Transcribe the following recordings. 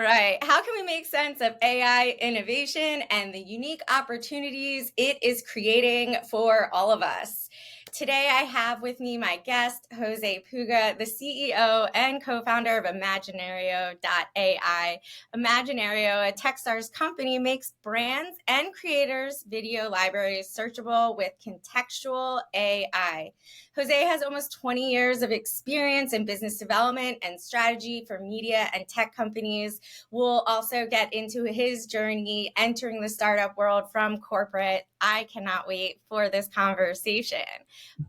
right. How can we make sense of AI innovation and the unique opportunities it is creating for all of us? Today, I have with me my guest, Jose Puga, the CEO and co-founder of Imaginario.ai. Imaginario, a Techstars company, makes brands and creators video libraries searchable with contextual AI. Jose has almost 20 years of experience in business development and strategy for media and tech companies. We'll also get into his journey entering the startup world from corporate. I cannot wait for this conversation.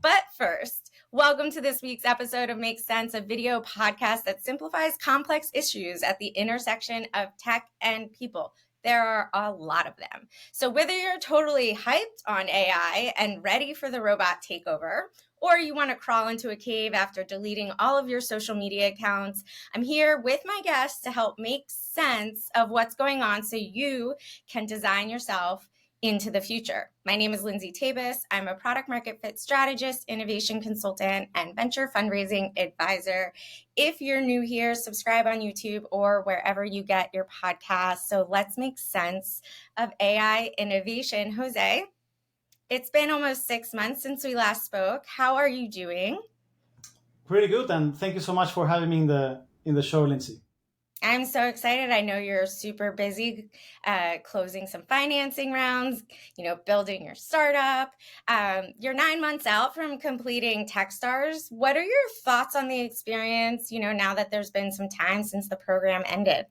But first, welcome to this week's episode of Make Sense, a video podcast that simplifies complex issues at the intersection of tech and people. There are a lot of them. So whether you're totally hyped on AI and ready for the robot takeover, or you want to crawl into a cave after deleting all of your social media accounts, I'm here with my guests to help make sense of what's going on so you can design yourself into the future. My name is Lindsay. I'm a product market fit strategist, innovation consultant, and venture fundraising advisor. If you're new here, subscribe on YouTube or wherever you get your podcasts. So let's make sense of AI innovation. Jose, it's been almost 6 months since we last spoke. How are you doing? Pretty good, and thank you so much for having me in the show, Lindsay. I'm so excited. I know you're super busy closing some financing rounds, building your startup. You're 9 months out from completing Techstars. What are your thoughts on the experience, now that there's been some time since the program ended?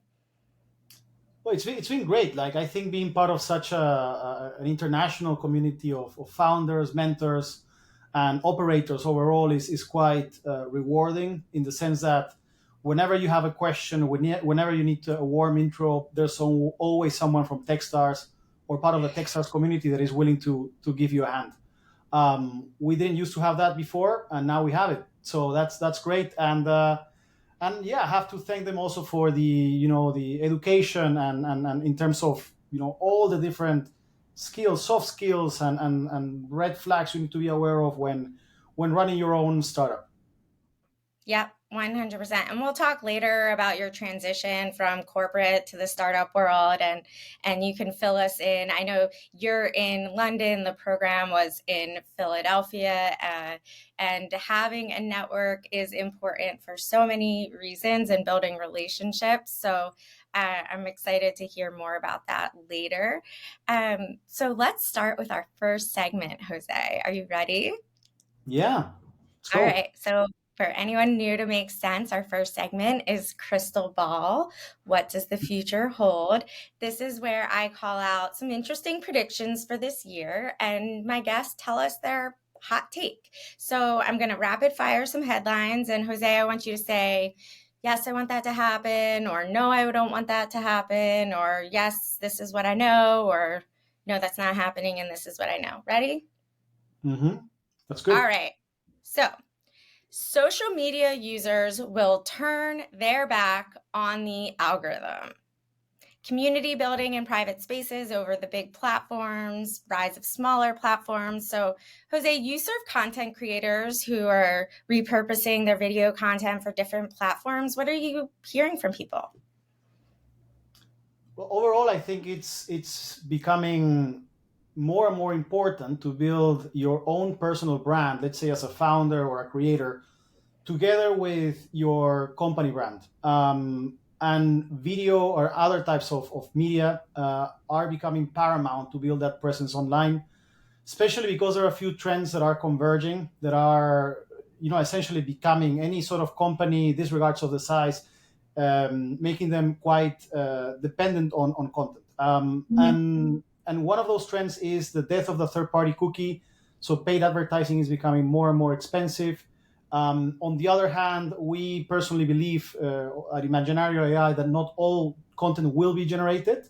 Well, it's been great. Like, I think being part of such an international community of founders, mentors, and operators overall is quite rewarding, in the sense that whenever you have a question, whenever you need a warm intro, there's always someone from Techstars or part of the Techstars community that is willing to give you a hand. We didn't used to have that before, and now we have it. So that's great. And yeah, I have to thank them also for the education and in terms of all the different skills, soft skills, and red flags you need to be aware of when running your own startup. Yep, 100%. And we'll talk later about your transition from corporate to the startup world, and you can fill us in. I know you're in London. The program was in Philadelphia, and having a network is important for so many reasons and building relationships. So I'm excited to hear more about that later. So let's start with our first segment, Jose. Are you ready? Yeah, let's All go. right. So for anyone new to Make Sense, our first segment is Crystal Ball. What does the future hold? This is where I call out some interesting predictions for this year, and my guests tell us their hot take. So I'm going to rapid fire some headlines, and Jose, I want you to say, yes, I want that to happen, or no, I don't want that to happen, or yes, this is what I know, or no, that's not happening, and this is what I know. Ready? Mm-hmm. That's All good. right. So social media users will turn their back on the algorithm. Community building in private spaces over the big platforms, rise of smaller platforms. So, Jose, you serve content creators who are repurposing their video content for different platforms. What are you hearing from people? Well, overall, I think it's becoming more and more important to build your own personal brand. Let's say as a founder or a creator, together with your company brand. And video or other types of media are becoming paramount to build that presence online, especially because there are a few trends that are converging that are essentially becoming any sort of company, disregards of the size, making them quite dependent on content. And one of those trends is the death of the third party cookie. So paid advertising is becoming more and more expensive. On the other hand, we personally believe at Imaginario.ai that not all content will be generated,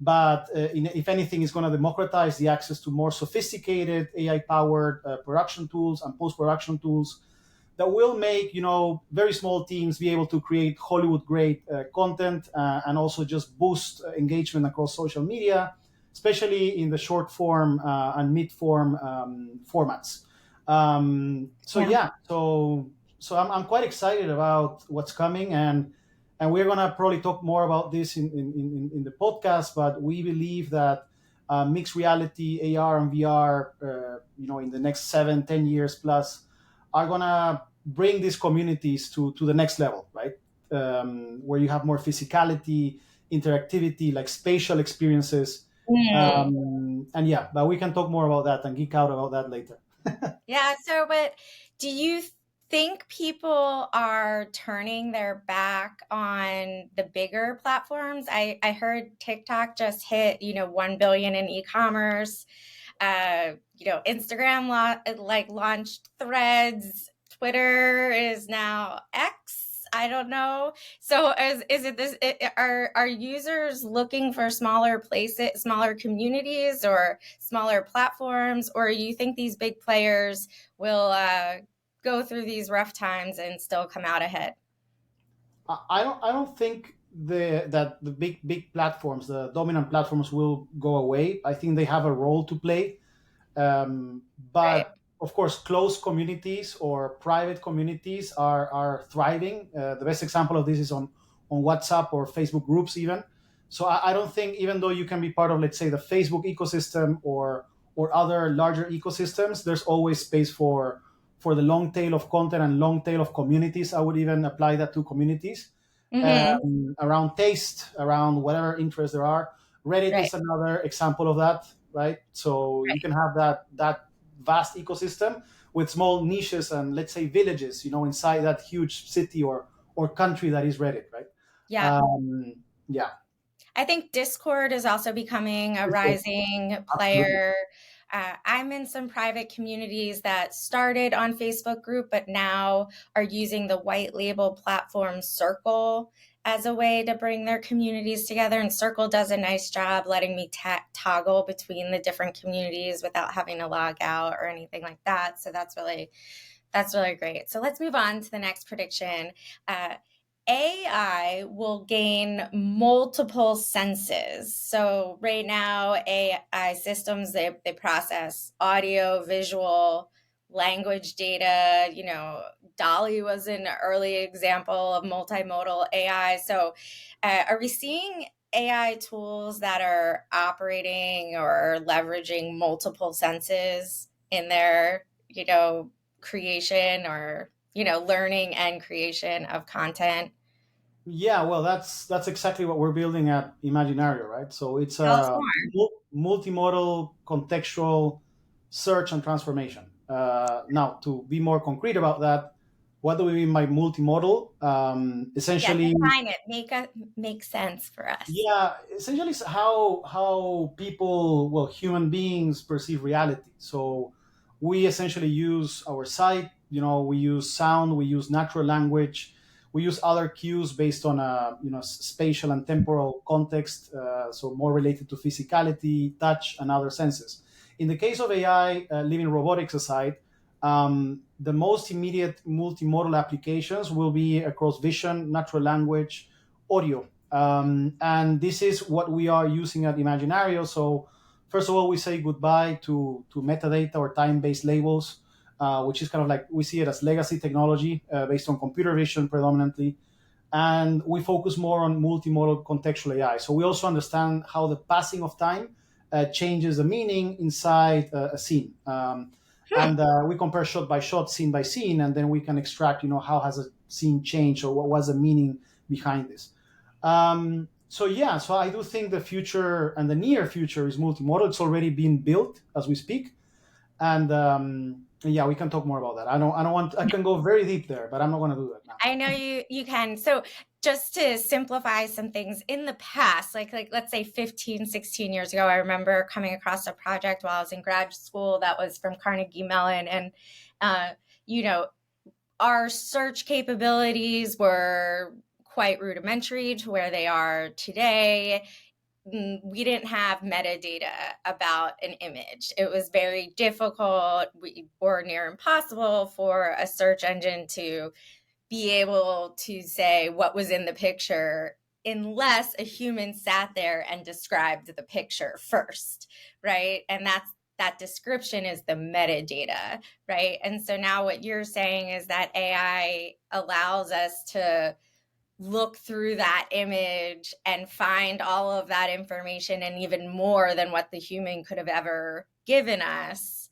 but if anything, it's going to democratize the access to more sophisticated AI-powered production tools and post-production tools that will make very small teams be able to create Hollywood-grade content and also just boost engagement across social media, especially in the short form and mid form formats. So Yeah. yeah, so I'm quite excited about what's coming, and And we're going to probably talk more about this in the podcast, but we believe that mixed reality, AR and VR, in the next 7, 10 years plus, are going to bring these communities to the next level, right? Where you have more physicality, interactivity, like spatial experiences. Mm. And yeah, but we can talk more about that and geek out about that later. Yeah. So, but do you think people are turning their back on the bigger platforms? I heard TikTok just hit, 1 billion in e-commerce. Instagram launched Threads. Twitter is now X. I don't know. So is it this? Are users looking for smaller places, smaller communities, or smaller platforms, or you think these big players will go through these rough times and still come out ahead? I don't think that the big platforms, the dominant platforms, will go away. I think they have a role to play. Right. But of course, closed communities or private communities are thriving. The best example of this is on WhatsApp or Facebook groups, even. So I don't think, even though you can be part of, let's say, the Facebook ecosystem or other larger ecosystems, there's always space for the long tail of content and long tail of communities. I would even apply that to communities Mm-hmm. around taste, around whatever interests there are. Reddit Right. is another example of that, right? So you can have that vast ecosystem with small niches and, let's say, villages, inside that huge city or country that is Reddit, right? Yeah. Um, yeah, I think Discord is also becoming a Discord, rising absolutely. player. I'm in some private communities that started on Facebook group, but now are using the white label platform Circle as a way to bring their communities together. And Circle does a nice job letting me toggle between the different communities without having to log out or anything like that. So that's really great. So let's move on to the next prediction. Uh, AI will gain multiple senses. So right now, AI systems they process audio, visual, language data. Dolly was an early example of multimodal AI. So, are we seeing AI tools that are operating or leveraging multiple senses in their, creation or, learning and creation of content? Yeah, well, that's exactly what we're building at Imaginario, right? So it's Tell us a more. multimodal contextual search and transformation. Now, to be more concrete about that, what do we mean by multimodal? Yeah, Essentially, define it. Make sense for us. yeah, essentially it's how people, well, human beings perceive reality. So we essentially use our sight, we use sound, we use natural language, we use other cues based on spatial and temporal context, so more related to physicality, touch, and other senses. In the case of AI, leaving robotics aside, the most immediate multimodal applications will be across vision, natural language, audio, and this is what we are using at Imaginario. So, first of all, we say goodbye to metadata or time based labels, which is kind of like we see it as legacy technology based on computer vision predominantly. And we focus more on multimodal contextual AI. So, we also understand how the passing of time changes the meaning inside a scene. Hmm. And we compare shot by shot, scene by scene, and then we can extract, how has a scene changed or what was the meaning behind this. So yeah, so I do think the future and the near future is multimodal. It's already being built as we speak, and yeah, we can talk more about that. I don't want. I can go very deep there, but I'm not going to do that now. I know you can. So just to simplify some things in the past, like let's say 15, 16 years ago, I remember coming across a project while I was in grad school that was from Carnegie Mellon. And uh, you know, our search capabilities were quite rudimentary to where they are today. We didn't have metadata about an image. It was very difficult or near impossible for a search engine to be able to say what was in the picture unless a human sat there and described the picture first, right? And that description is the metadata, right? And so now what you're saying is that AI allows us to look through that image and find all of that information and even more than what the human could have ever given us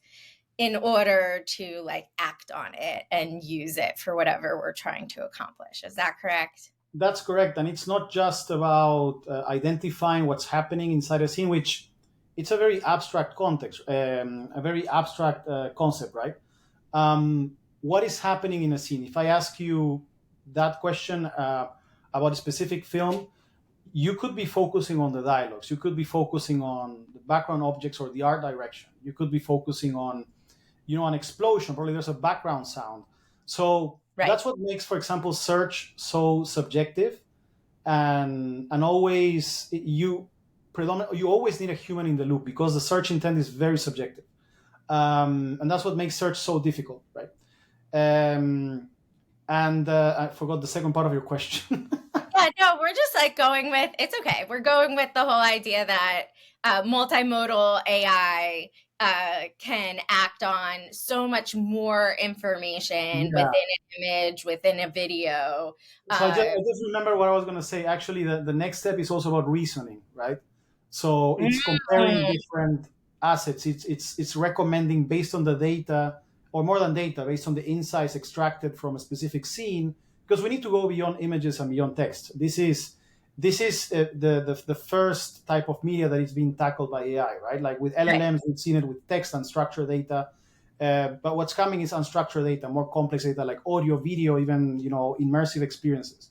in order to like act on it and use it for whatever we're trying to accomplish. Is that correct? That's correct, and it's not just about identifying what's happening inside a scene, which it's a very abstract context, a very abstract concept, right? What is happening in a scene? If I ask you that question about a specific film, you could be focusing on the dialogues. You could be focusing on the background objects or the art direction. You could be focusing on, an explosion. Probably there's a background sound. So Right. that's what makes, for example, search so subjective, and always you always need a human in the loop because the search intent is very subjective, and that's what makes search so difficult, right? And I forgot the second part of your question. Yeah, no, we're just like going with it's okay. We're going with the whole idea that multimodal AI can act on so much more information Yeah. within an image, within a video. So Uh, I just remember what I was going to say. Actually, the next step is also about reasoning, right? So it's comparing mm, different assets. It's recommending based on the data, or more than data, based on the insights extracted from a specific scene, because we need to go beyond images and beyond text. This is the first type of media that is being tackled by AI, right? Like with right. LLMs, we've seen it with text and structured data. But what's coming is unstructured data, more complex data like audio, video, even immersive experiences.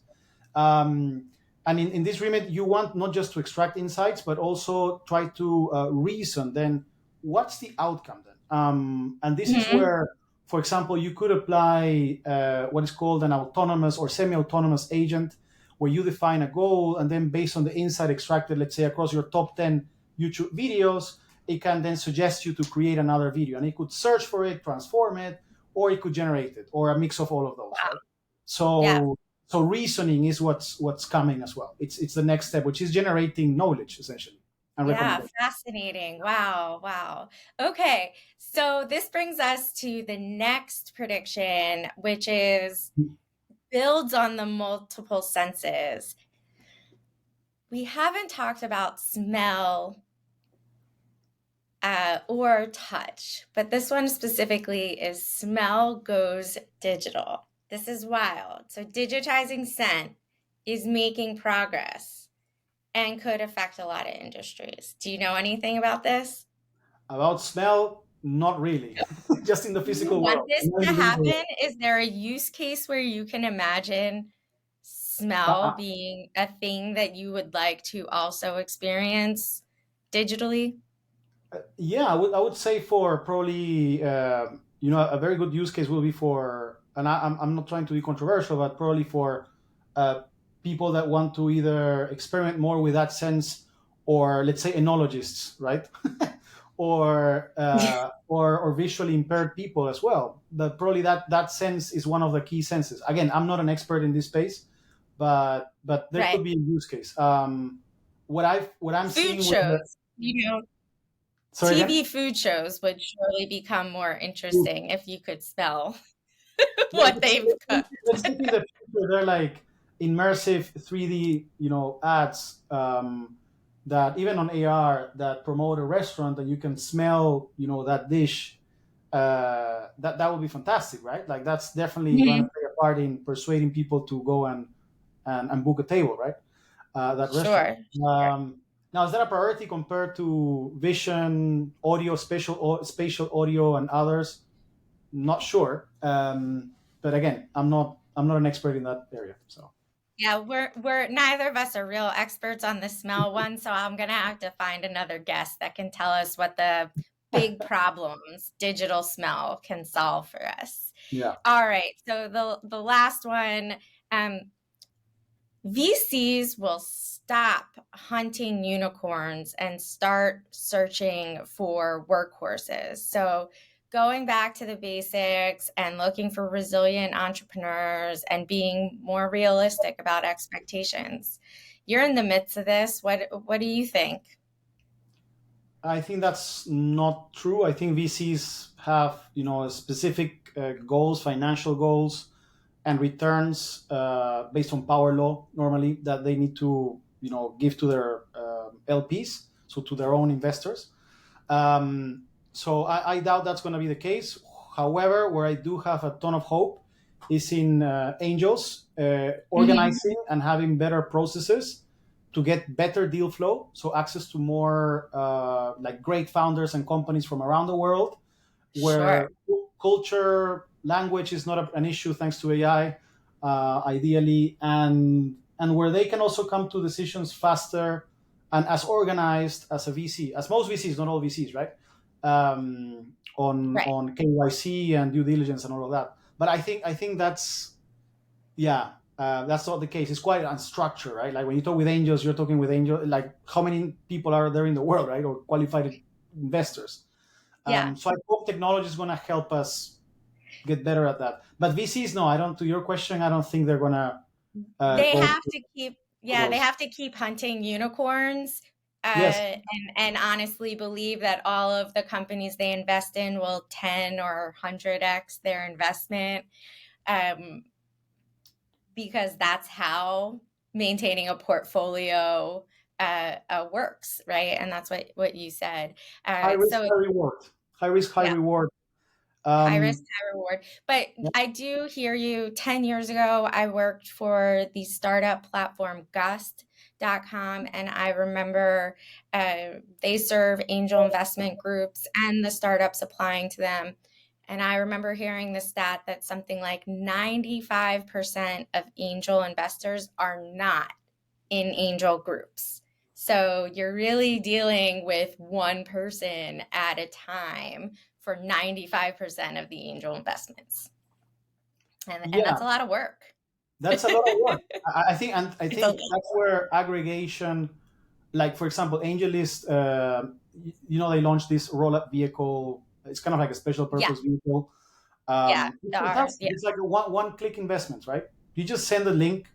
Um, and in this remit, you want not just to extract insights, but also try to reason. Then, what's the outcome then? And this is Mhm. where, for example, you could apply what is called an autonomous or semi-autonomous agent, where you define a goal, and then based on the insight extracted, let's say across your top 10 YouTube videos, it can then suggest you to create another video, and it could search for it, transform it, or it could generate it, or a mix of all of those, right? Yeah. So reasoning is what's coming as well. It's the next step, which is generating knowledge essentially and Yeah, recommendation. fascinating. Wow, wow. Okay, so this brings us to the next prediction, which is builds on the multiple senses. We haven't talked about smell or touch, but this one specifically is smell goes digital. This is wild. So, digitizing scent is making progress and could affect a lot of industries. Do you know anything about this? About smell, not really, just in the Do you physical want world. this Not in to the digital happen? world. Is there a use case where you can imagine smell Uh, being a thing that you would like to also experience digitally? yeah, I would say for probably a very good use case will be for, and I'm not trying to be controversial, but probably for uh, people that want to either experiment more with that sense, or let's say enologists, right? Or visually impaired people as well. That probably that sense is one of the key senses. Again, I'm not an expert in this space, but there Right. could be a use case. What I'm Food seeing with shows, sorry again. TV food shows would surely become more Ooh. interesting if you could smell Yeah, what they've let's cooked. think in the future. They're like immersive 3D, ads that even on AR that promote a restaurant, and you can smell, that dish. That would be fantastic, right? Like that's definitely going to Mhm. play a part in persuading people to go and book a table, right? That restaurant. Sure. Now, is that a priority compared to vision, audio, spatial audio, and others? Not sure. But again, I'm not an expert in that area. So Yeah, we're neither of us are real experts on the smell one, so I'm gonna have to find another guest that can tell us what the big problems digital smell can solve for us. yeah, All right, so the last one, um, VCs will stop hunting unicorns and start searching for workhorses. So, going back to the basics and looking for resilient entrepreneurs and being more realistic about expectations. You're in the midst of this. What do you think? I think that's not true. I think VCs have specific goals, financial goals, and returns based on power law normally that they need to give to their LPs, so to their own investors. So I doubt that's going to be the case. However, where I do have a ton of hope is in angels Hmm. organizing and having better processes to get better deal flow, so access to more like great founders and companies from around the world, Sure. where culture, language is not an issue thanks to AI, ideally, and where they can also come to decisions faster and as organized as a VC, as most VCs, not all VCs, right? Right. On KYC and due diligence and all of that. But I think that's yeah, that's not the case. It's quite unstructured, right? Like when you talk with angels, you're talking with angels. Like how many people are there in the world, right? Or qualified investors. Yeah. So I hope technology is going to help us get better at that. But VCs, no, I don't. To your question, I don't think they're going to They go have for to keep, yeah, they those. have to keep hunting unicorns, Yes, and honestly believe that all of the companies they invest in will 10 or 100x their investment, um, because that's how maintaining a portfolio works, right? And that's what you said. high risk, So high reward. High risk, high yeah, reward. high risk, Um, high reward. But yeah, I do hear you. 10 years ago, I worked for the startup platform Gust.com, and I remember they serve angel investment groups and the startups applying to them. And I remember hearing the stat that something like 95% of angel investors are not in angel groups. So you're really dealing with one person at a time for 95% of the angel investments. And yeah, that's a lot of work. that's a lot of work. I It's a think that's where aggregation, like for example, AngelList, they launched this roll-up vehicle. It's kind of like a special yeah, purpose vehicle. yeah, It's the R, fantastic. yeah, It's like a one click investment, right? You just send a link.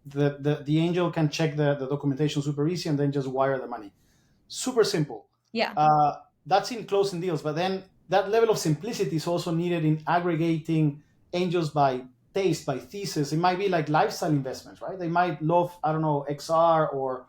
The angel can check the documentation super easy and then just wire the money. Super simple. yeah, That's in closing deals, but then that level of simplicity is also needed in aggregating angels by taste, by thesis. It might be like lifestyle investments, right? They might love, I don't know, XR or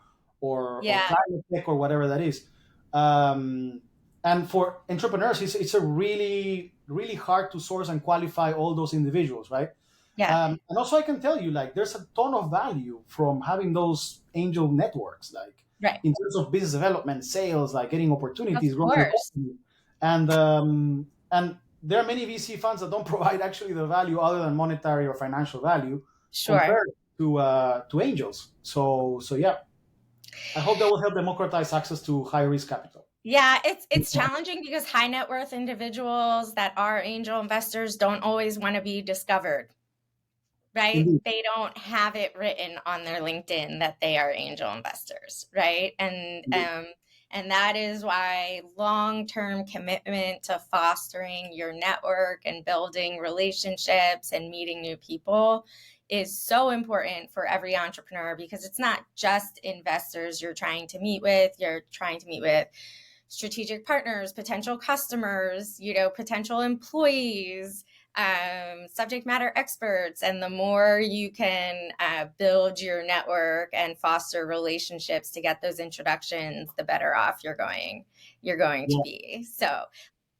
yeah, climate tech or whatever that is. Um, and for entrepreneurs, it's a really hard to source and qualify all those individuals, right? yeah, And also, I can tell you, like, there's a ton of value from having those angel networks, like right. in terms of business development, sales, like getting Of opportunities, growing the course. company, and there are many VC funds that don't provide actually the value other than monetary or financial value Sure. compared to angels. So yeah, I hope that will help democratize access to high risk capital. Yeah, it's challenging because high net worth individuals that are angel investors don't always want to be discovered, right? Indeed. They don't have it written on their LinkedIn that they are angel investors, right? Indeed. And that is why long-term commitment to fostering your network and building relationships and meeting new people is so important for every entrepreneur, because it's not just investors you're trying to meet with, you're trying to meet with strategic partners, potential customers, potential employees, subject matter experts. And the more you can build your network and foster relationships to get those introductions, the better off you're going to Yeah. be. So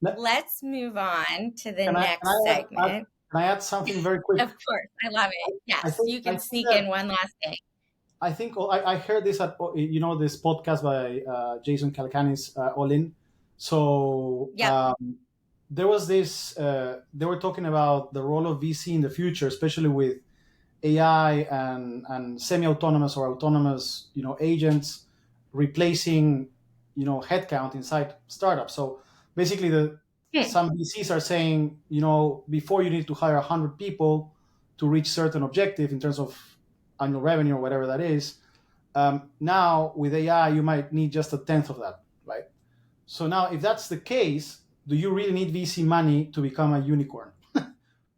Let- let's move on to the can next segment. I add something very quick? Of course, I love it. Yes, you I can think sneak that in one last thing. I think I heard this at this podcast by Jason Calacanis, All In. So Yep. there was this. They were talking about the role of VC in the future, especially with AI and semi-autonomous or autonomous agents replacing headcount inside startups. So basically, the Hmm. some VCs are saying before you need to hire 100 people to reach certain objective in terms of annual revenue or whatever that is. Now with AI, you might need just a tenth of that, right? So now, if that's the case, do you really need VC money to become a unicorn?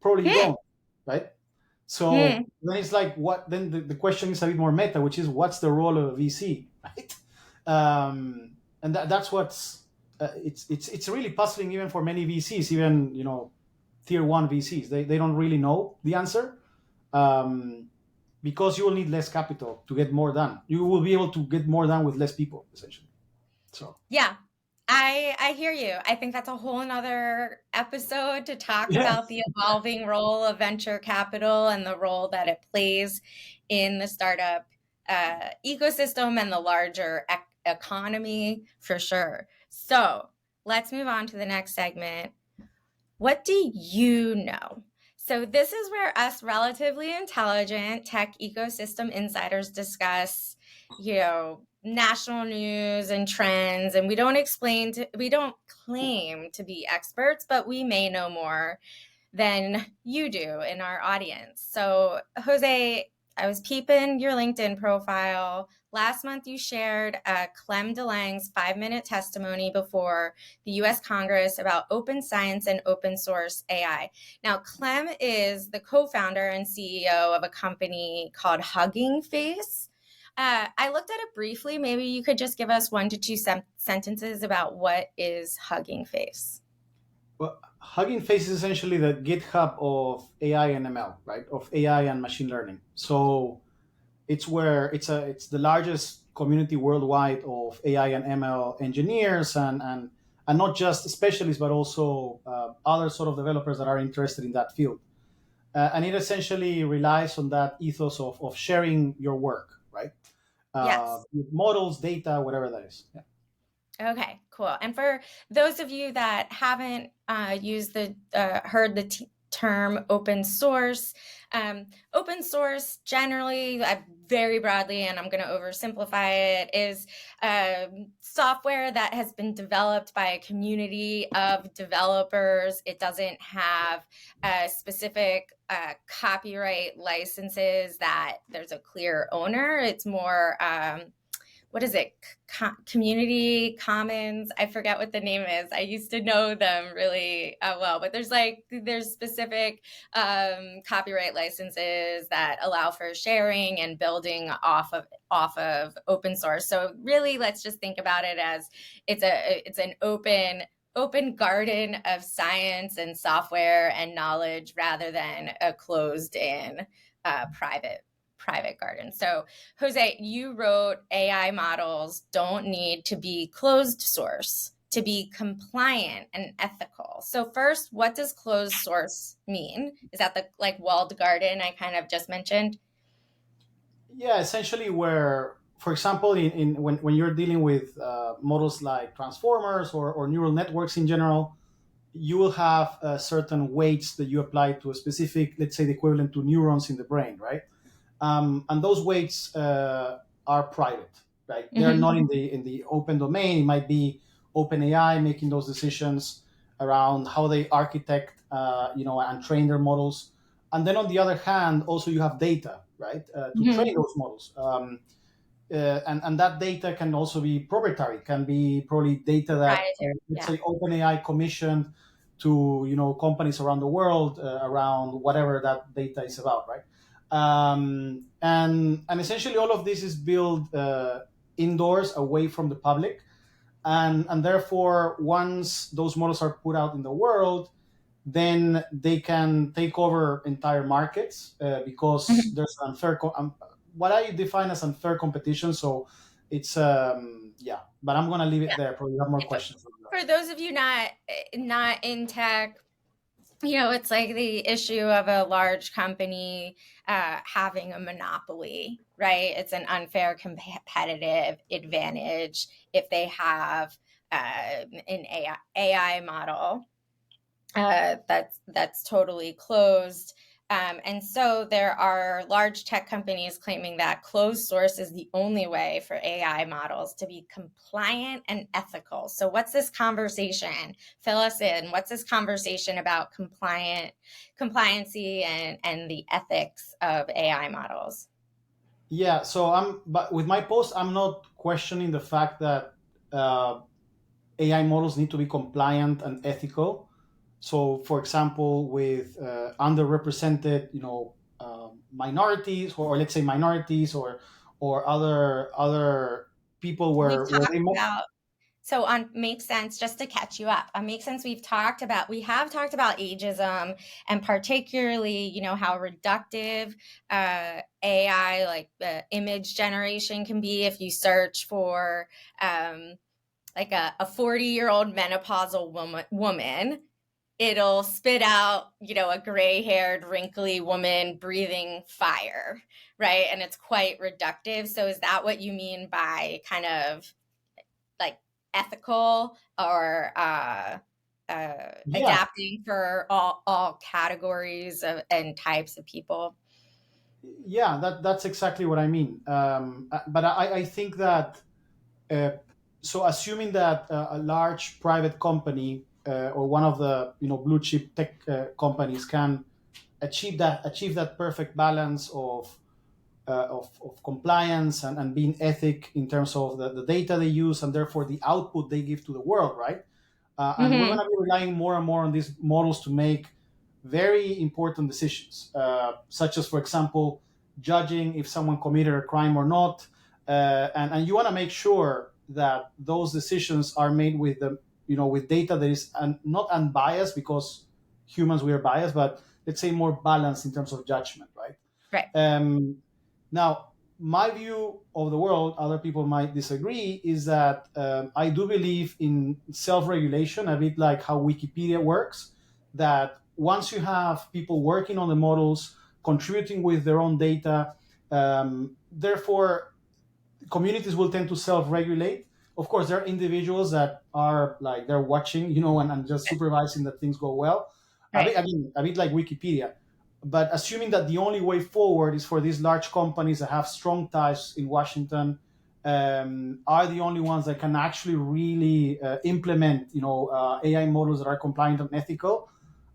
Probably you Hmm. don't, right? So Hmm. then it's like, what? Then the question is a bit more meta, which is, what's the role of a VC, right? And that's what's it's really puzzling even for many VCs, even tier one VCs. They don't really know the answer. um, because you will need less capital to get more done. You will be able to get more done with less people, essentially. So Yeah, I hear you. I think that's a whole nother episode to talk about yes, the evolving role of venture capital and the role that it plays in the startup ecosystem and the larger economy for sure. So let's move on to the next segment. What do you know? So, this is where us relatively intelligent tech ecosystem insiders discuss, national news and trends. And we don't claim to be experts, but we may know more than you do in our audience. So, Jose, I was peeping your LinkedIn profile. Last month, you shared Clem DeLange's 5-minute testimony before the US Congress about open science and open source AI. Now, Clem is the co founder and CEO of a company called Hugging Face. I looked at it briefly. Maybe you could just give us 1 to 2 sentences about what is Hugging Face. well, Hugging Face is essentially the GitHub of AI and ML, right? Of AI and machine learning. So it's where it's the largest community worldwide of AI and ML engineers and not just specialists, but also other sort of developers that are interested in that field. And it essentially relies on that ethos of sharing your work, right? Yes. Models, data, whatever that is. Yeah. Okay, cool. And for those of you that haven't heard the term open source, open source generally, very broadly, and I'm going to oversimplify it, is software that has been developed by a community of developers. It doesn't have specific copyright licenses that there's a clear owner. It's more what is it? Community Commons. I forget what the name is. I used to know them really well, but there's specific copyright licenses that allow for sharing and building off of open source. So really, let's just think about it as it's an open garden of science and software and knowledge rather than a closed in private garden. So, Jose, you wrote AI models don't need to be closed source to be compliant and ethical. So, first, what does closed source mean? Is that the like walled garden I kind of just mentioned? Yeah, essentially, where, for example, when you're dealing with models like transformers or neural networks in general, you will have certain weights that you apply to a specific, let's say, the equivalent to neurons in the brain, right? And those weights are private, right? They're not Mm-hmm. in the open domain. It might be OpenAI making those decisions around how they architect, and train their models. And then on the other hand, also you have data, right, to train Mm-hmm. those models. And that data can also be proprietary, can be probably data that, Proprietary. let's Yeah. say, OpenAI commissioned to companies around the world around whatever that data is about, right? And essentially all of this is built indoors, away from the public, and therefore once those models are put out in the world, then they can take over entire markets because Mhm. there's unfair what I define as unfair competition. So it's yeah, but I'm gonna leave it Yeah. there. Probably have more If, questions. for those of you not in tech, it's like the issue of a large company having a monopoly, right? It's an unfair competitive advantage if they have an AI model that's totally closed. And so there are large tech companies claiming that closed source is the only way for AI models to be compliant and ethical. So what's this conversation? Fill us in. What's this conversation about compliancy and the ethics of AI models? Yeah, so but with my post, I'm not questioning the fact that AI models need to be compliant and ethical. So, for example, with underrepresented, minorities, or let's say minorities, or other people We've where they talked might, about So on Makes Sense, just to catch you up, on Makes Sense, we have talked about ageism, and particularly, how reductive AI, like image generation, can be if you search for like a 40-year-old menopausal woman. It'll spit out, a gray-haired, wrinkly woman breathing fire, right? And it's quite reductive. So is that what you mean by kind of like ethical, or Yeah, adapting for all categories and types of people? yeah, that's exactly what I mean. But I think that uh, so assuming that a large private company or one of the blue chip tech companies can achieve that perfect balance of compliance and being ethic in terms of the data they use and therefore the output they give to the world, right? And we're going Mm-hmm. to be relying more and more on these models to make very important decisions, such as, for example, judging if someone committed a crime or not. And you want to make sure that those decisions are made with with data that is not unbiased, because humans, we are biased, but let's say more balanced in terms of judgment, right? Right. Um, Now, my view of the world, other people might disagree, is that I do believe in self regulation, a bit like how Wikipedia works. That once you have people working on the models, contributing with their own data, therefore communities will tend to self-regulate. Of course, there are individuals that are like they're watching, and just supervising that things go well. Right. A bit like Wikipedia. But assuming that the only way forward is for these large companies that have strong ties in Washington, are the only ones that can actually really implement, AI models that are compliant and ethical.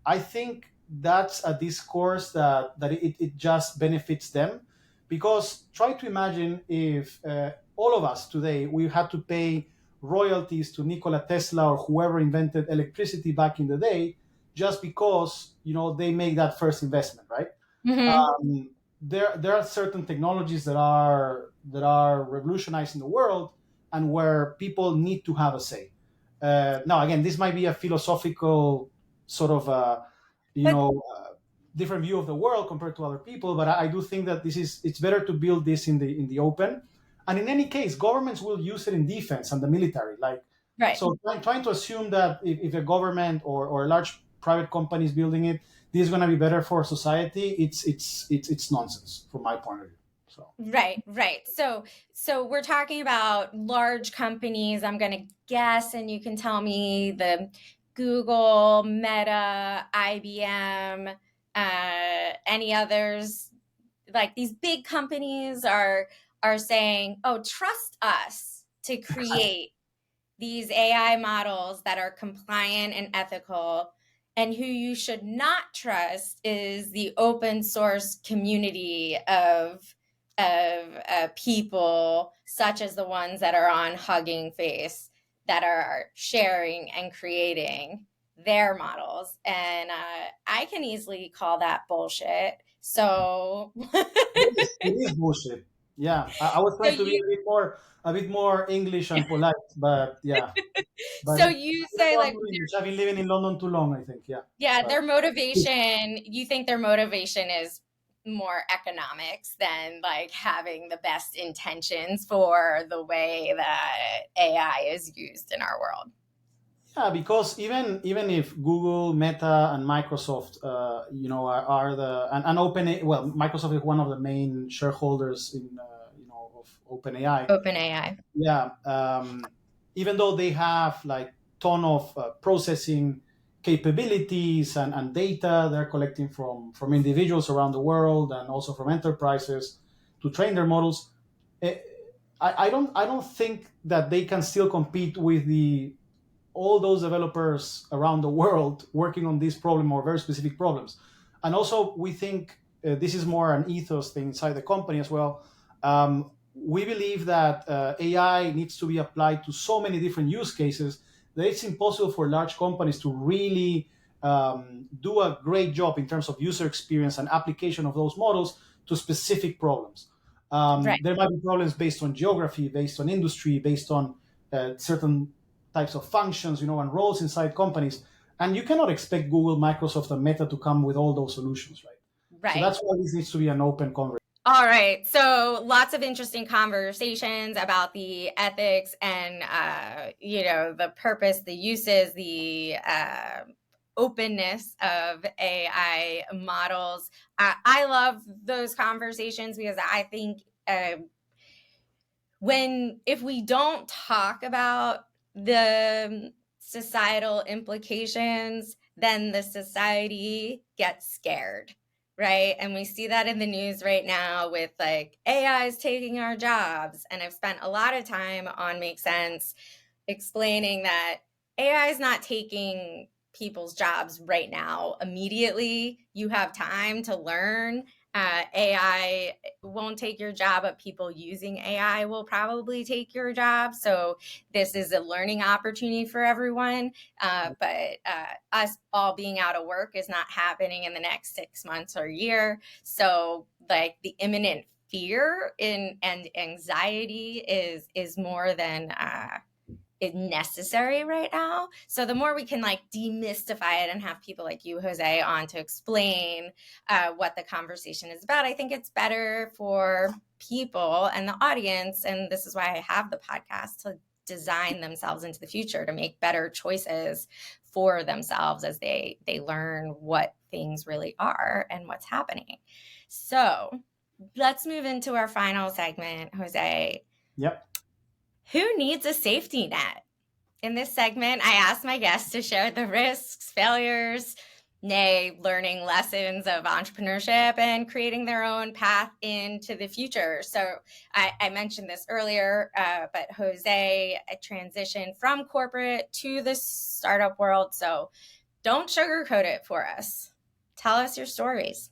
I think that's a discourse that it just benefits them, because try to imagine if all of us today we had to pay royalties to Nikola Tesla or whoever invented electricity back in the day, just because they make that first investment, right? Mm-hmm. There are certain technologies that are revolutionizing the world, and where people need to have a say. Now, again, this might be a philosophical sort of you But know different view of the world compared to other people, but I do think that it's better to build this in the open. And in any case, governments will use it in defense and the military, like. right. So trying to assume that if a government or a large private company is building it, this is going to be better for society. It's nonsense from my point of view. So Right, right. So we're talking about large companies, I'm going to guess, and you can tell me, the Google, Meta, IBM, any others. Like, these big companies are saying, "Oh, trust us to create these AI models that are compliant and ethical." And who you should not trust is the open source community of people, such as the ones that are on Hugging Face, that are sharing and creating their models. And I can easily call that bullshit. So, it is bullshit. Yeah, I was so trying to be you, a bit more English and polite, but yeah, but so you say, like, London English. I've been living in London too long, I think. Yeah, yeah, but you think their motivation is more economics than like having the best intentions for the way that AI is used in our world. yeah, because even if Google, Meta, and Microsoft, are and Open, well, Microsoft is one of the main shareholders of OpenAI. Open AI. Yeah, even though they have like ton of processing capabilities and data they're collecting from individuals around the world and also from enterprises to train their models, eh, I don't think that they can still compete with the all those developers around the world working on this problem or very specific problems. And also, we think this is more an ethos thing inside the company as well. We believe that AI needs to be applied to so many different use cases that it's impossible for large companies to really do a great job in terms of user experience and application of those models to specific problems. Right. There might be problems based on geography, based on industry, based on certain types of functions, and roles inside companies. And you cannot expect Google, Microsoft, and Meta to come with all those solutions, right? So Right. that's why this needs to be an open conversation. All right. So lots of interesting conversations about the ethics and, the purpose, the uses, the openness of AI models. I love those conversations because I think if we don't talk about the societal implications, then the society gets scared, right? And we see that in the news right now with like AI is taking our jobs. And I've spent a lot of time on Make Sense explaining that AI is not taking people's jobs right now immediately. You have time to learn. AI won't take your job, but people using AI will probably take your job. So this is a learning opportunity for everyone. But us all being out of work is not happening in the next 6 months or a year. So like the imminent fear and anxiety is more than is necessary right now. So the more we can like demystify it and have people like you, Jose, on to explain what the conversation is about, I think it's better for people and the audience. And this is why I have the podcast, to design themselves into the future, to make better choices for themselves as they learn what things really are and what's happening. So let's move into our final segment, Jose. Yep. Who needs a safety net? In this segment, I ask my guests to share the risks, failures, nay, learning lessons of entrepreneurship and creating their own path into the future. So I mentioned this earlier, but Jose transitioned from corporate to the startup world. So don't sugarcoat it for us. Tell us your stories.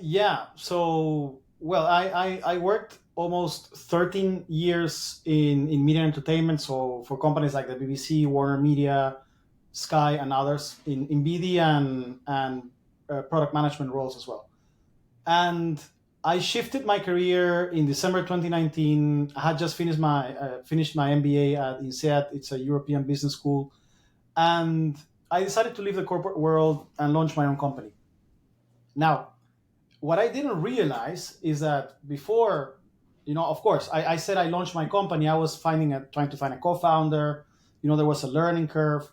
Yeah. So, well, I worked almost 13 years in media and entertainment. So for companies like the BBC, Warner Media, Sky, and others in BD and product management roles as well. And I shifted my career in December 2019. I had just finished my MBA at INSEAD. It's a European business school, and I decided to leave the corporate world and launch my own company. Now, what I didn't realize is that before, of course, I said I launched my company. I was trying to find a co-founder. There was a learning curve.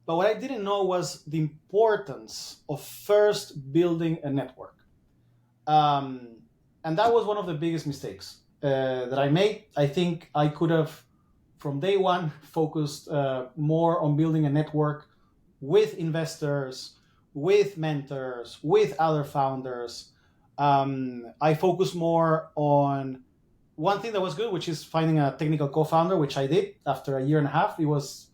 But what I didn't know was the importance of first building a network. And that was one of the biggest mistakes that I made. I think I could have, from day one, focused more on building a network with investors, with mentors, with other founders. I focused more on one thing that was good, which is finding a technical co-founder, which I did after a year and a half. It was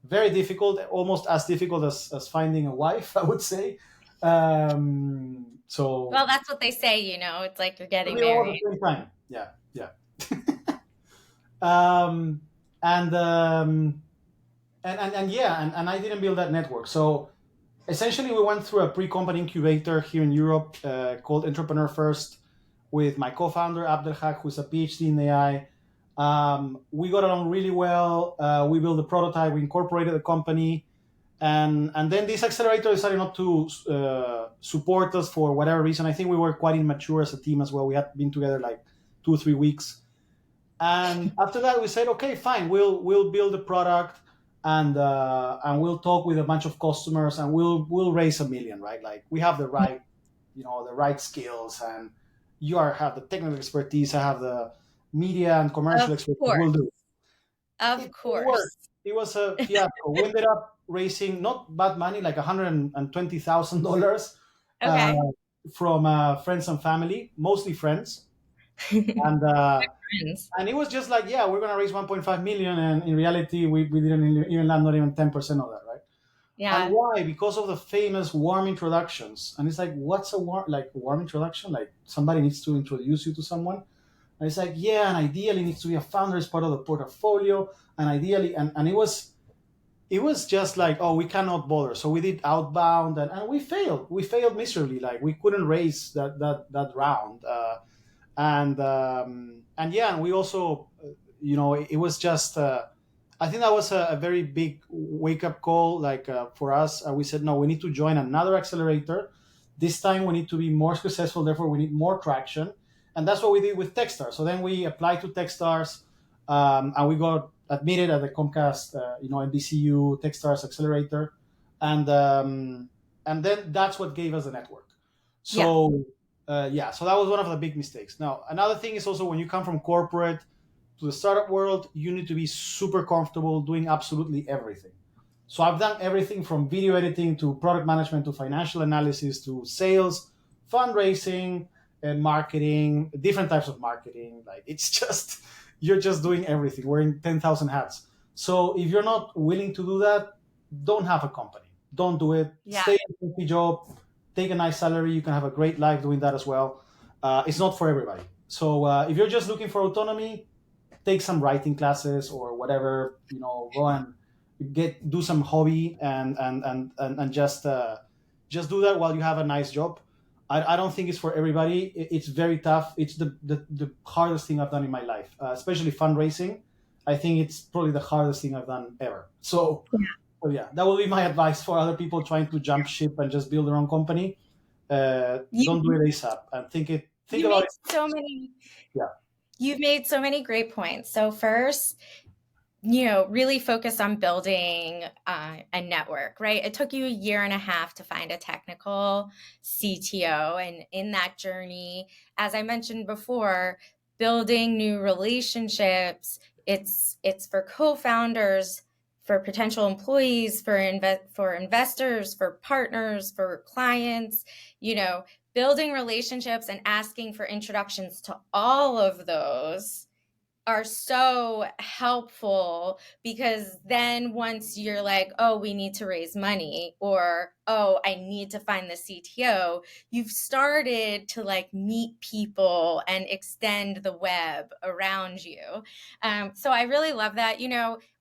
very difficult, almost as difficult as finding a wife, I would say. So Well, that's what they say, it's like you're getting we all at married. the same time. Yeah, yeah. um, and, um, and yeah, and I didn't build that network. So essentially, we went through a pre-company incubator here in Europe called Entrepreneur First with my co-founder Abdelhak, who's a PhD in AI. We got along really well. We built a prototype. We incorporated the company, and then this accelerator decided not to support us for whatever reason. I think we were quite immature as a team as well. We had been together like 2 or 3 weeks, and after that we said, okay, fine, we'll build a product, and we'll talk with a bunch of customers, and we'll raise 1 million, right? Like we have the right, the right skills, and have the technical expertise. I have the media and Of commercial expertise. We'll course. do it. Of It worked. course. It was a fiasco. We ended up raising not bad money, like $120,000 uh, Okay. from friends and family, mostly friends, and Friends. and it was just like, yeah, we're gonna raise 1.5 million, and in reality, we didn't even land not even 10% of that, right? And Yeah. why? Because of the famous warm introductions. And it's like, what's a warm introduction? Like somebody needs to introduce you to someone. And it's like, yeah, and ideally needs to be a founder as part of the portfolio, and ideally, and it was just like, oh, we cannot bother. So we did outbound, and we failed. We failed miserably. Like we couldn't raise that round, and yeah, and we also, it was just I think that was a very big wake up call. Like for us, we said, no, we need to join another accelerator. This time we need to be more successful. Therefore, we need more traction, and that's what we did with Techstars. So then we applied to Techstars, and we got admitted at the Comcast, NBCU Techstars Accelerator, and then that's what gave us the network. Yeah. So yeah, so that was one of the big mistakes. Now another thing is also when you come from corporate to the startup world, you need to be super comfortable doing absolutely everything. So I've done everything from video editing to product management to financial analysis to sales, fundraising, and marketing, different types of marketing. Like it's just, you're just doing everything, wearing 10,000 hats. So if you're not willing to do that, don't have a company. Don't do it. Yeah. Stay in a job, take a nice salary. You can have a great life doing that as well. It's not for everybody. So if you're just looking for autonomy, take some writing classes or whatever, go and do some hobby and just do that while you have a nice job. I don't think it's for everybody. It's very tough. It's the hardest thing I've done in my life, especially fundraising. I think it's probably the hardest thing I've done ever. So yeah, that will be my advice for other people trying to jump ship and just build their own company. Don't do You it ASAP and think you about made it. so many Yeah, you've made so many great points. So first, really focus on building a network, right? It took you a year and a half to find a technical CTO. And in that journey, as I mentioned before, building new relationships, it's for co-founders, for potential employees, for investors, for partners, for clients, building relationships and asking for introductions to all of those are so helpful, because then once you're like, oh, we need to raise money, or oh, I need to find the CTO, you've started to like meet people and extend the web around you. So I really love that.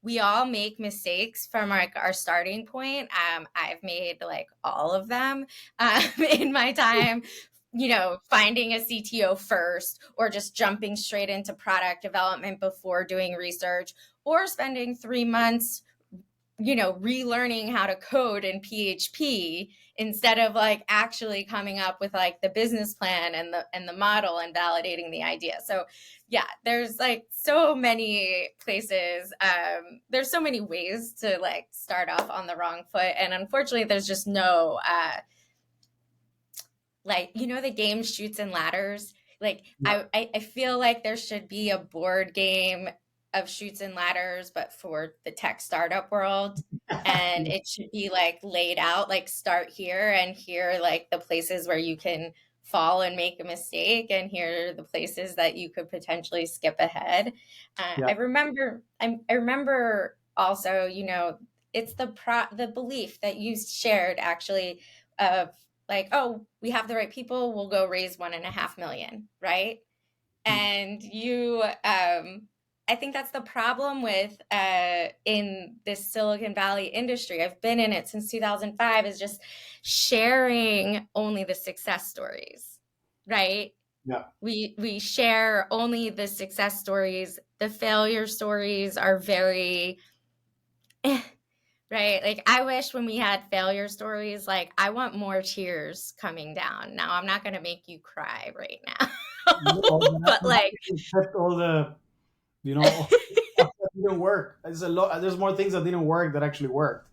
We all make mistakes from like our starting point. I've made like all of them in my time, finding a CTO first, or just jumping straight into product development before doing research, or spending 3 months, relearning how to code in PHP instead of like actually coming up with like the business plan and the model and validating the idea. So yeah, there's like so many places. There's so many ways to like start off on the wrong foot, and unfortunately, there's just no like the game Shoots and Ladders. Like yeah, I feel like there should be a board game of Shoots and Ladders, but for the tech startup world, and it should be like laid out, like start here, and here are like the places where you can fall and make a mistake, and here are the places that you could potentially skip ahead. yeah, I remember also, it's the belief that you shared actually, of like, oh, we have the right people, we'll go raise 1.5 million, right? mm, And I think that's the problem with in this Silicon Valley industry. I've been in it since 2005, is just sharing only the success stories, right? yeah. We share only the success stories. The failure stories are very right. Like, I wish when we had failure stories, like, I want more tears coming down. Now, I'm not going to make you cry right now. No, But like, except all the, you know, stuff that didn't work. There's a lot. There's more things that didn't work that actually worked.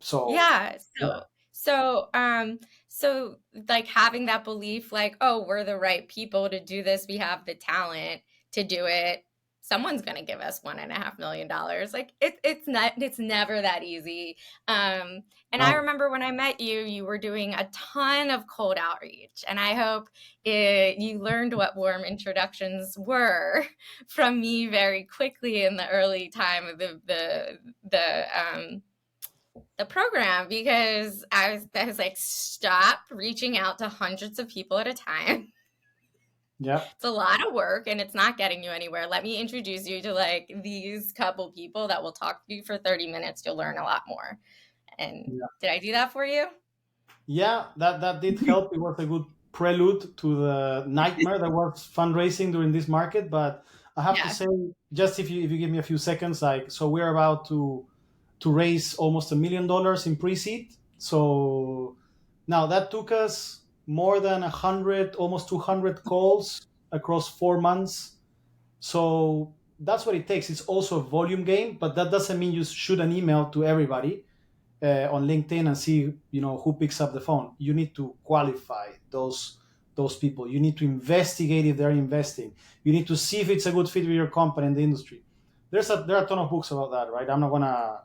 So yeah. yeah, So like having that belief, like, oh, we're the right people to do this. We have the talent to do it. Someone's going to give us $1.5 million. Like it's never that easy. And I no, remember when I met you, you were doing a ton of cold outreach, and I hope you learned what warm introductions were from me very quickly in the early time of the program, because I was like, stop reaching out to hundreds of people at a time. yeah, It's a lot of work and it's not getting you anywhere. Let me introduce you to like these couple people that will talk to you for 30 minutes. You'll learn a lot more. And yeah, did I do that for you? yeah. That did help. It was a good prelude to the nightmare that was fundraising during this market. But I have to Yeah. say, just if you give me a few seconds, like, so we're about to raise almost $1 million in pre-seed. So now that took us more than 100, almost 200 calls across 4 months. So that's what it takes. It's also a volume game, but that doesn't mean you shoot an email to everybody on LinkedIn and see, who picks up the phone. You need to qualify those people. You need to investigate if they're investing. You need to see if it's a good fit with your company in the industry. There are a ton of books about that, right? I'm not gonna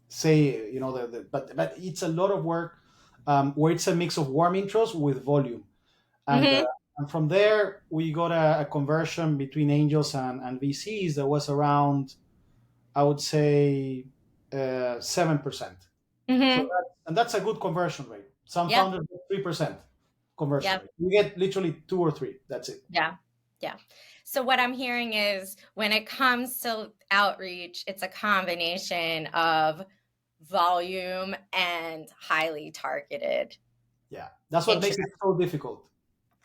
say but it's a lot of work, where it's a mix of warm intros with volume, and uh, Hmm. and from there we got a conversion between angels and VCs that was around, I would say, 7%. So Hmm. that's a good conversion rate. Some Yep. founders get 3% conversion Yep. rate. You get literally two or three. That's it. Yeah. Yeah. So what I'm hearing is when it comes to outreach, it's a combination of volume and highly targeted. Yeah, that's what makes Interest. it so difficult.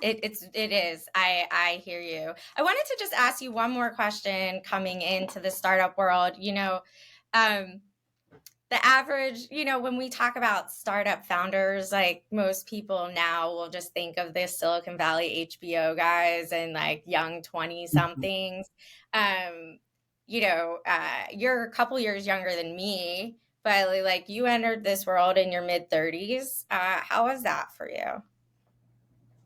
It is. I hear you. I wanted to just ask you one more question coming into the startup world. Um, the average, when we talk about startup founders, like most people now will just think of the Silicon Valley HBO guys and like young 20 Mhm. somethings. Um, you're a couple years younger than me, but like you entered this world in your mid 30s. How was that for you?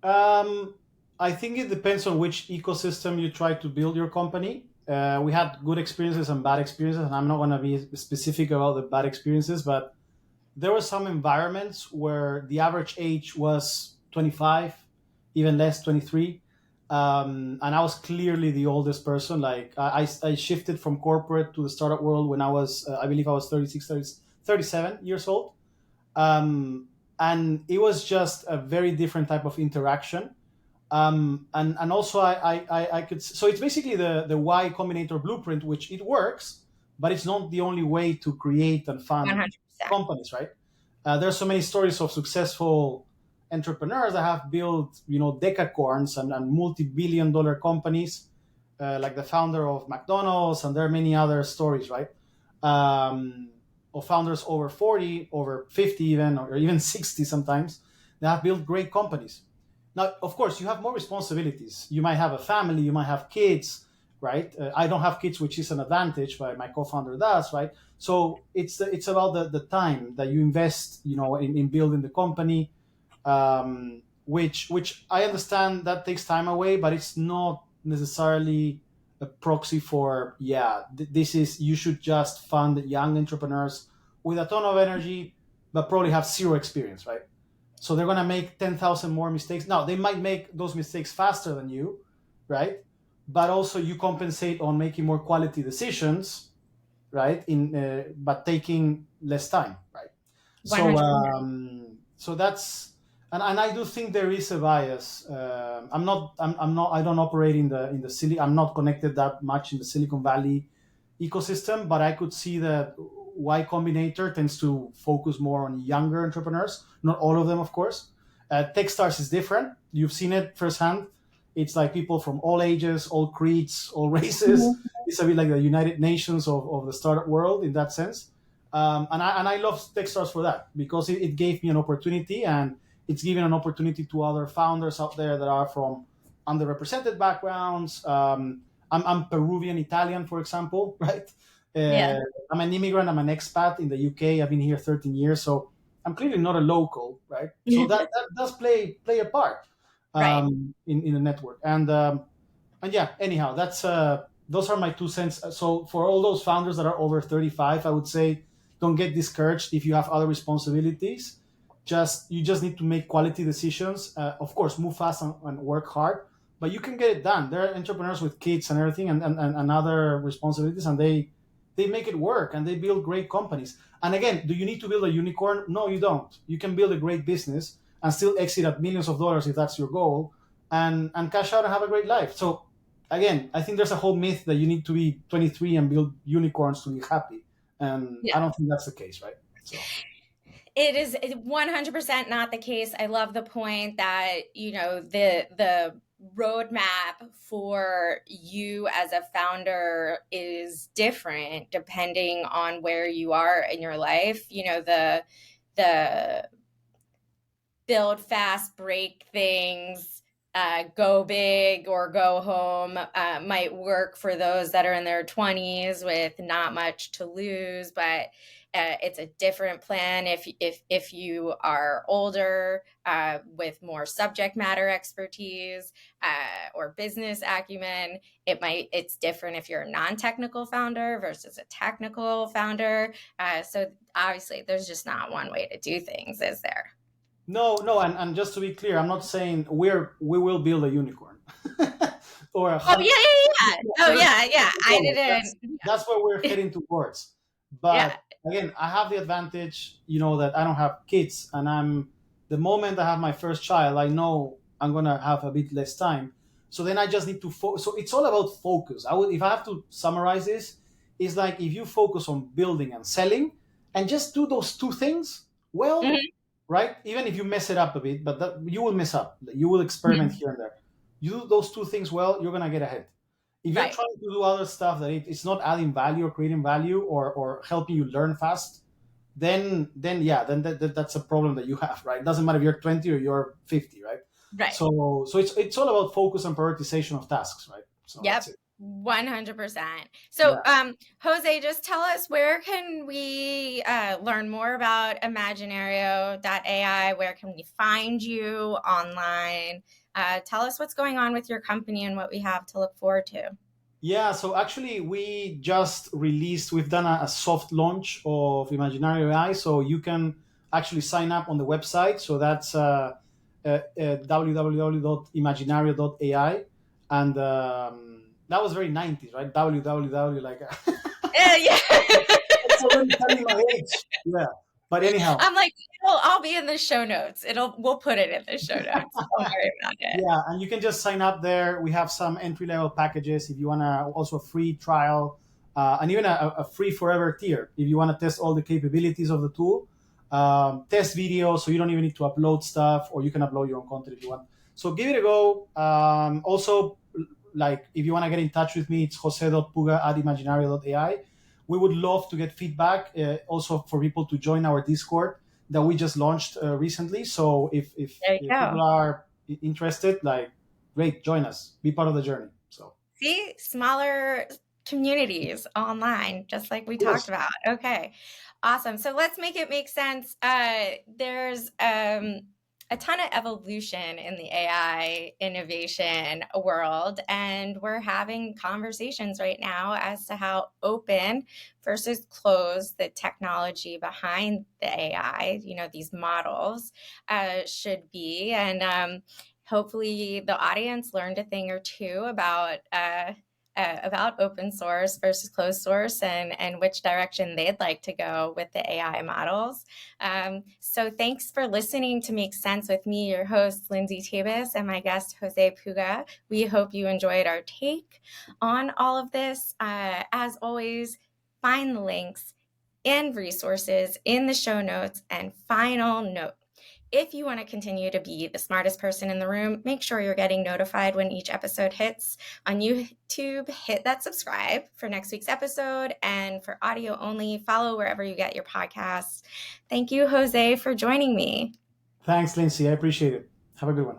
Um, I think it depends on which ecosystem you try to build your company. We had good experiences and bad experiences, and I'm not going to be specific about the bad experiences, but there were some environments where the average age was 25, even less, 23. And I was clearly the oldest person. Like I shifted from corporate to the startup world when I was, I believe I was 37 years old. And it was just a very different type of interaction. And also I could, so it's basically the Y Combinator blueprint, which it works, but it's not the only way to create and fund 100%. companies, right? There's so many stories of successful entrepreneurs that have built, decacorns and multi-billion-dollar companies, like the founder of McDonald's, and there are many other stories, right? Of founders over 40, over 50, even, or even 60 sometimes, that have built great companies. Now, of course, you have more responsibilities. You might have a family, you might have kids, right? I don't have kids, which is an advantage, but my co-founder does, right? So it's about the time that you invest, in building the company, which I understand that takes time away, but it's not necessarily a proxy for, yeah, this is, you should just fund young entrepreneurs with a ton of energy, but probably have zero experience, right? So they're gonna make 10,000 more mistakes. Now they might make those mistakes faster than you, right? But also you compensate on making more quality decisions, right? In but taking less time, right? So 100%. so that's, and I do think there is a bias. I'm not, I don't operate in the I'm not connected that much in the Silicon Valley ecosystem, but I could see that Y Combinator tends to focus more on younger entrepreneurs. Not all of them, of course. Techstars is different. You've seen it firsthand. It's like people from all ages, all creeds, all races. It's a bit like the United Nations of the startup world in that sense. And I love Techstars for that, because it gave me an opportunity, and it's given an opportunity to other founders out there that are from underrepresented backgrounds. I'm Peruvian Italian, for example, right? Yeah. Uh, I'm an immigrant. I'm an expat in the UK. I've been here 13 years, so I'm clearly not a local, right? So that does play a part, Right. in the network. And yeah, anyhow, that's those are my 2 cents. So for all those founders that are over 35, I would say, don't get discouraged if you have other responsibilities. You just need to make quality decisions. Of course, move fast and work hard, but you can get it done. There are entrepreneurs with kids and everything, and other responsibilities, and they make it work, and they build great companies. And again, do you need to build a unicorn? No, you don't. You can build a great business and still exit at millions of dollars if that's your goal, and cash out and have a great life. So again, I think there's a whole myth that you need to be 23 and build unicorns to be happy, and I Yeah. don't think that's the case, right? So It is 100% not the case. I love the point that, the roadmap for you as a founder is different depending on where you are in your life. The build fast, break things, go big or go home might work for those that are in their 20s with not much to lose, but it's a different plan if you are older with more subject matter expertise or business acumen. It's different if you're a non-technical founder versus a technical founder. So obviously, there's just not one way to do things, is there? No, no, and just to be clear, I'm not saying we will build a unicorn or a Oh yeah, hundred. yeah, yeah. Oh yeah, yeah. I That's didn't. that's where we're heading towards. Yeah. But again, I have the advantage, that I don't have kids, and the moment I have my first child, I know I'm gonna have a bit less time. So then I just need to focus. So it's all about focus. If I have to summarize this, it's like if you focus on building and selling, and just do those two things well, Mhm. right? Even if you mess it up a bit, but you will mess up. You will experiment here and there. You do those two things well, you're gonna get ahead. If you're Right. trying to do other stuff that it's not adding value or creating value or helping you learn fast, then yeah, then that's a problem that you have, right? It doesn't matter if you're 20 or you're 50, right? Right. So it's all about focus and prioritization of tasks, right? So that's Yep. it. 100%. So, Yeah. Jose, just tell us, where can we learn more about Imaginario.ai? Where can we find you online? Tell us what's going on with your company and what we have to look forward to. Yeah, so actually, we've done a soft launch of Imaginario.ai, so you can actually sign up on the website. So that's www.imaginario.ai. And that was very 90s, right? www, like, Yeah. it's already telling my age. Yeah. But anyhow, I'm like, I'll be in the show notes. We'll put it in the show notes. Don't worry about it. yeah, and you can just sign up there. We have some entry level packages if you want to, also a free trial, and even a free forever tier if you want to test all the capabilities of the tool. Test videos, so you don't even need to upload stuff, or you can upload your own content if you want. So give it a go. Also, like if you want to get in touch with me, it's jose.puga@imaginario.ai. We would love to get feedback, also for people to join our Discord that we just launched recently. So There you if go. people are interested, like, great, join us, be part of the journey. So See, smaller communities online, just like we talked yes, about. Okay, awesome. So let's make it make sense. There's a ton of evolution in the AI innovation world, and we're having conversations right now as to how open versus closed the technology behind the AI, these models, should be. And hopefully the audience learned a thing or two about open source versus closed source, and which direction they'd like to go with the AI models. So thanks for listening to Make Sense with me, your host, Lindsay Tabus, and my guest, Jose Puga. We hope you enjoyed our take on all of this. As always, find the links and resources in the show notes. And final note, if you want to continue to be the smartest person in the room, make sure you're getting notified when each episode hits. On YouTube, hit that subscribe for next week's episode. And for audio only, follow wherever you get your podcasts. Thank you, Jose, for joining me. thanks, Lindsay. I appreciate it. Have a good one.